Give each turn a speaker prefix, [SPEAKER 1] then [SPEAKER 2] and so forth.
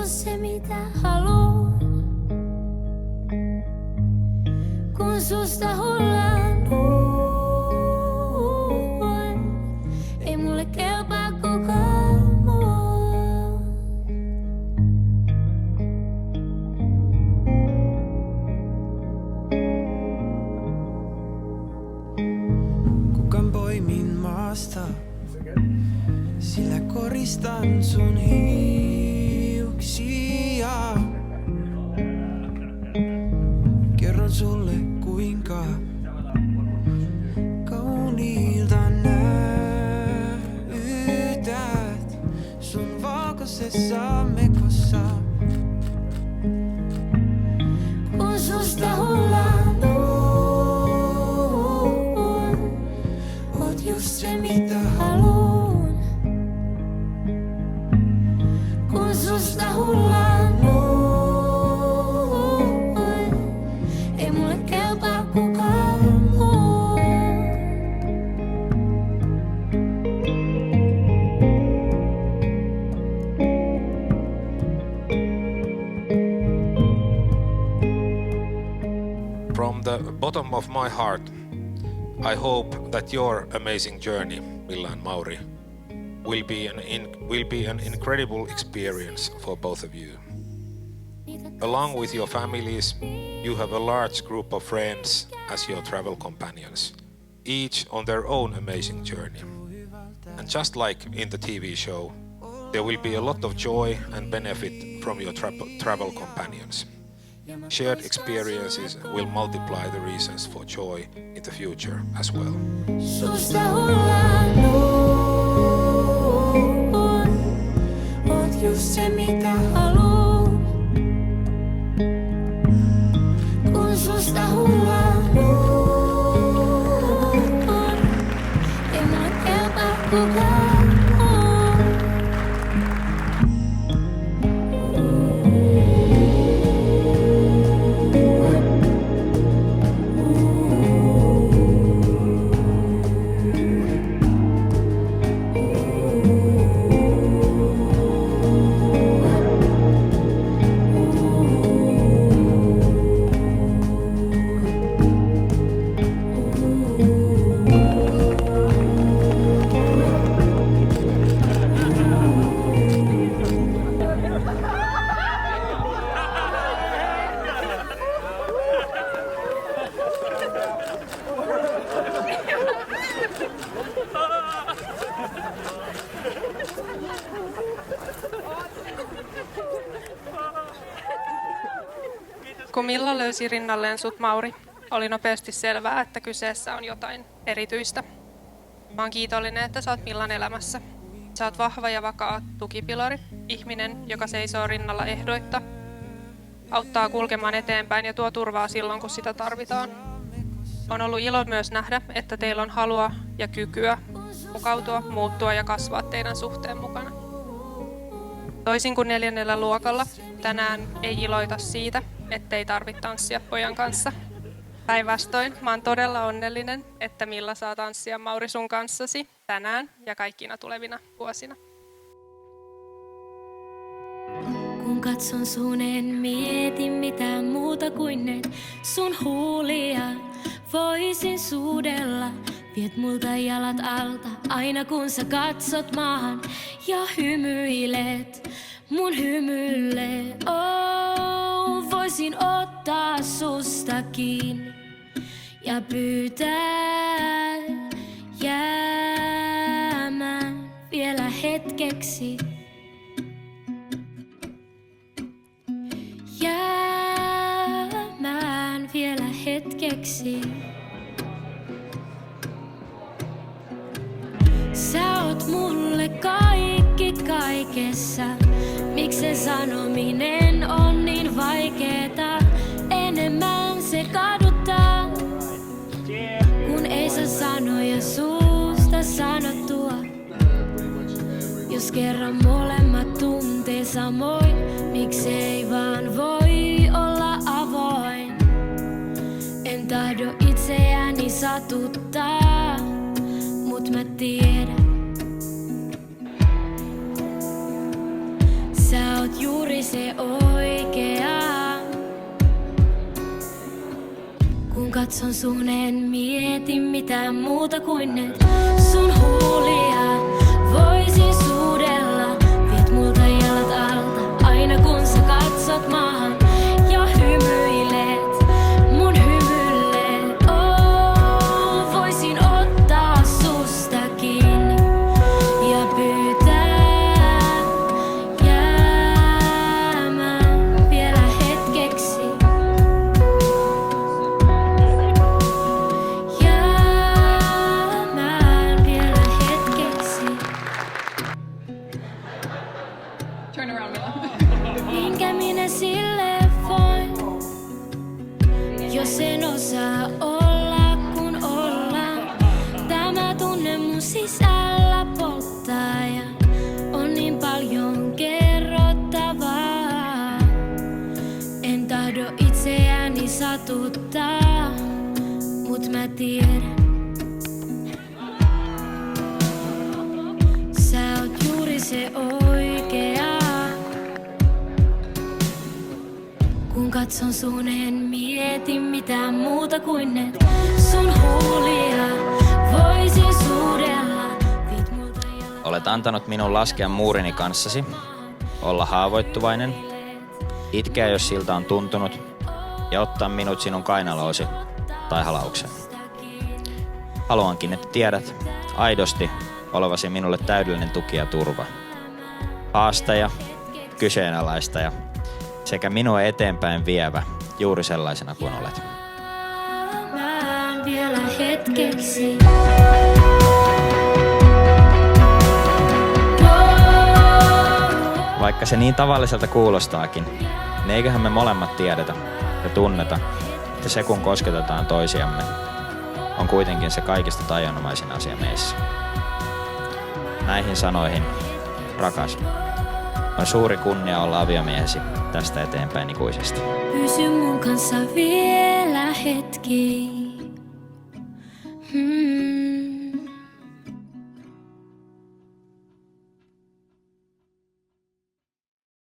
[SPEAKER 1] just se mitä haluun. Kun susta hullaannuun, ei mulle kelpaa kukaan muu.
[SPEAKER 2] Kukan poimin maasta, sillä koristan sun hiuksia. Kerron sulle kuinka kauniilta näytät sun valkoisessa mekossa.
[SPEAKER 1] Kun susta hullaannuun, oot just se mitä haluun. Kun susta hullaannuun, ei mulle kelpaa kukaan muu.
[SPEAKER 3] From the bottom of my heart, I hope that your amazing journey, Milla and Mauri, will be an incredible experience for both of you. Along with your families, you have a large group of friends as your travel companions, each on their own amazing journey. And just like in the TV show, there will be a lot of joy and benefit from your travel companions. Shared experiences will multiply the reasons for joy in the future as well.
[SPEAKER 1] Susta hullaannuun, oot just se mitä haluun. Kun susta hullaannuun, ei mulle kelpaa kukaan muu.
[SPEAKER 4] Kun Milla löysi rinnalleen sut, Mauri, oli nopeasti selvää, että kyseessä on jotain erityistä. Mä oon kiitollinen, että sä oot Millan elämässä. Sä oot vahva ja vakaa tukipilari, ihminen, joka seisoo rinnalla ehdoitta, auttaa kulkemaan eteenpäin ja tuo turvaa silloin, kun sitä tarvitaan. On ollut ilo myös nähdä, että teillä on halua ja kykyä mukautua, muuttua ja kasvaa teidän suhteen mukana. Toisin kuin 4. luokalla, tänään ei iloita siitä, ettei tarvitse tanssia pojan kanssa. Päinvastoin, mä oon todella onnellinen, että Milla saa tanssia Mauri sun kanssasi tänään ja kaikkina tulevina vuosina.
[SPEAKER 1] Kun katson sun en mieti mitään muuta kuin ne sun huulia. Voisin suudella, viet multa jalat alta aina kun sä katsot maahan ja hymyilet mun hymylle. Oh, voisin ottaa susta kiinni ja pyytää jäämään vielä hetkeksi. Jäämään vielä hetkeksi. Sä oot mulle kaikki kaikessa. Miksen sanominen on niin vaikeeta? Enemmän se kaduttaa, kun ei saa sanoja suusta sanottua. Jos kerran molemmat tuntee samoin, miksei vaan voi olla avoin? En tahdo itseäni satuttaa, mut mä tiedän. Sä oot juuri se oikea. Kun katson sun en mieti mitään muuta kuin nyt sun huulia. Voisin suudella, viet multa jalat alta. Aina kun sä katsot maahan ja hymyilet mun hymylle. Oh, voisin ottaa susta kiinni ja pyytää jäämään vielä hetkeksi. Jäämään vielä hetkeksi.
[SPEAKER 5] Turn around, Milla.
[SPEAKER 1] Minkä minä sille voin, jos en osaa olla kun ollaan. Tämä tunne mun sisällä polttaa ja on niin paljon kerrottavaa. En tahdo itseäni satuttaa, mut mä tiedän. Sä oot juuri se oikea. Kun katson sun en mieti mitään muuta kuin ne sun huulia. Voisin suudella, viet multa jalat.
[SPEAKER 6] Olet antanut minun laskea muurini kanssasi, olla haavoittuvainen, itkeä jos siltä on tuntunut ja ottaa minut sinun kainaloosi tai halaukseen. Haluankin, että tiedät aidosti olevasi minulle täydellinen tuki ja turva. Haastaja, kyseenalaistaja sekä minua eteenpäin vievä juuri sellaisena kuin olet.
[SPEAKER 1] Jäämään vielä hetkeksi.
[SPEAKER 6] Vaikka se niin tavalliselta kuulostaakin, niin eiköhän me molemmat tiedetä ja tunneta, että se kun kosketetaan toisiamme, on kuitenkin se kaikista tajunomaisin asia meissä. Näihin sanoihin, rakas, on suuri kunnia olla aviomiehesi tästä eteenpäin ikuisesti.
[SPEAKER 1] Pysy mun kanssa vielä hetki.